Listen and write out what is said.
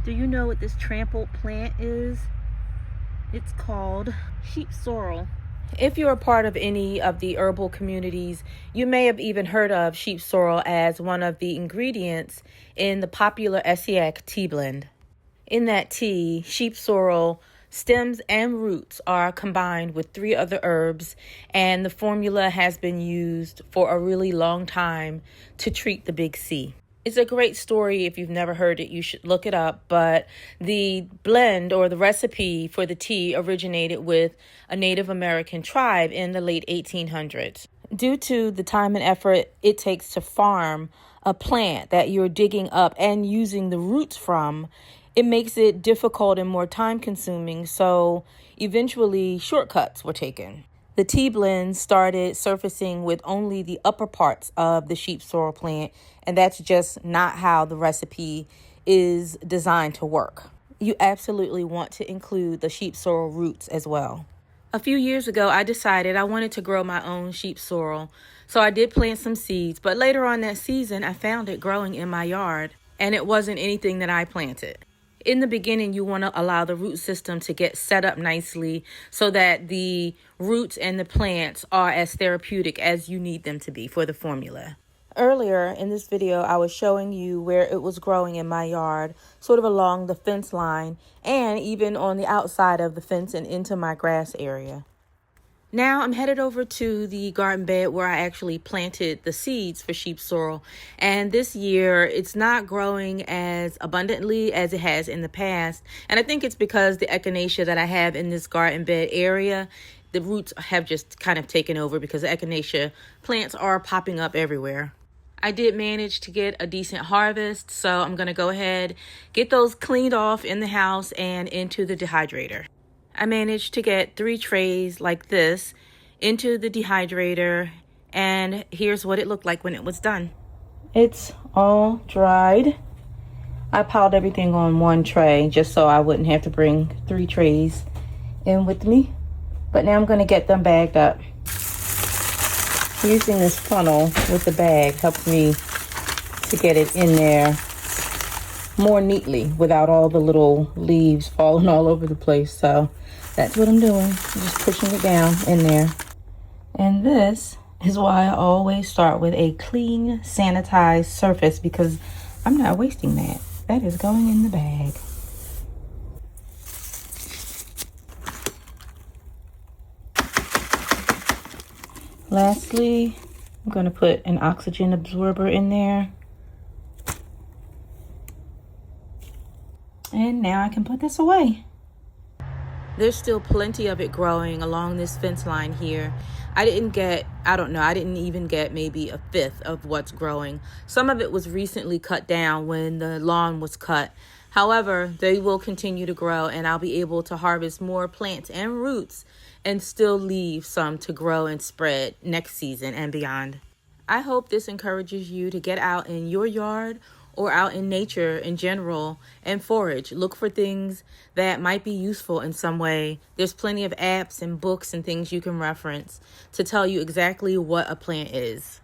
Do you know what this trampled plant is? It's called sheep sorrel. If you're a part of any of the herbal communities, you may have even heard of sheep sorrel as one of the ingredients in the popular Essiac tea blend. In that tea, sheep sorrel stems and roots are combined with 3 other herbs, and the formula has been used for a really long time to treat the big C. It's a great story. If you've never heard it, you should look it up. But the blend or the recipe for the tea originated with a Native American tribe in the late 1800s. Due to the time and effort it takes to farm a plant that you're digging up and using the roots from, it makes it difficult and more time consuming. So eventually shortcuts were taken. The tea blend started surfacing with only the upper parts of the sheep sorrel plant, and that's just not how the recipe is designed to work. You absolutely want to include the sheep sorrel roots as well. A few years ago, I decided I wanted to grow my own sheep sorrel, so I did plant some seeds, but later on that season, I found it growing in my yard, and it wasn't anything that I planted. In the beginning, you want to allow the root system to get set up nicely so that the roots and the plants are as therapeutic as you need them to be for the formula. Earlier in this video, I was showing you where it was growing in my yard, sort of along the fence line and even on the outside of the fence and into my grass area. Now I'm headed over to the garden bed where I actually planted the seeds for sheep sorrel. And this year it's not growing as abundantly as it has in the past. And I think it's because the echinacea that I have in this garden bed area, the roots have just kind of taken over because the echinacea plants are popping up everywhere. I did manage to get a decent harvest, so I'm going to go ahead, get those cleaned off in the house and into the dehydrator. I managed to get 3 trays like this into the dehydrator, and here's what it looked like when it was done. It's all dried. I piled everything on 1 tray just so I wouldn't have to bring 3 trays in with me. But now I'm going to get them bagged up. Using this funnel with the bag helps me to get it in there more neatly without all the little leaves falling all over the place. So that's what I'm doing. I'm just pushing it down in there. And this is why I always start with a clean, sanitized surface, because I'm not wasting that. That is going in the bag. Lastly, I'm going to put an oxygen absorber in there. And now I can put this away. There's still plenty of it growing along this fence line here. I didn't even get maybe a fifth of what's growing. Some of it was recently cut down when the lawn was cut. However, they will continue to grow, and I'll be able to harvest more plants and roots and still leave some to grow and spread next season and beyond. I hope this encourages you to get out in your yard or out in nature in general and forage. Look for things that might be useful in some way. There's plenty of apps and books and things you can reference to tell you exactly what a plant is.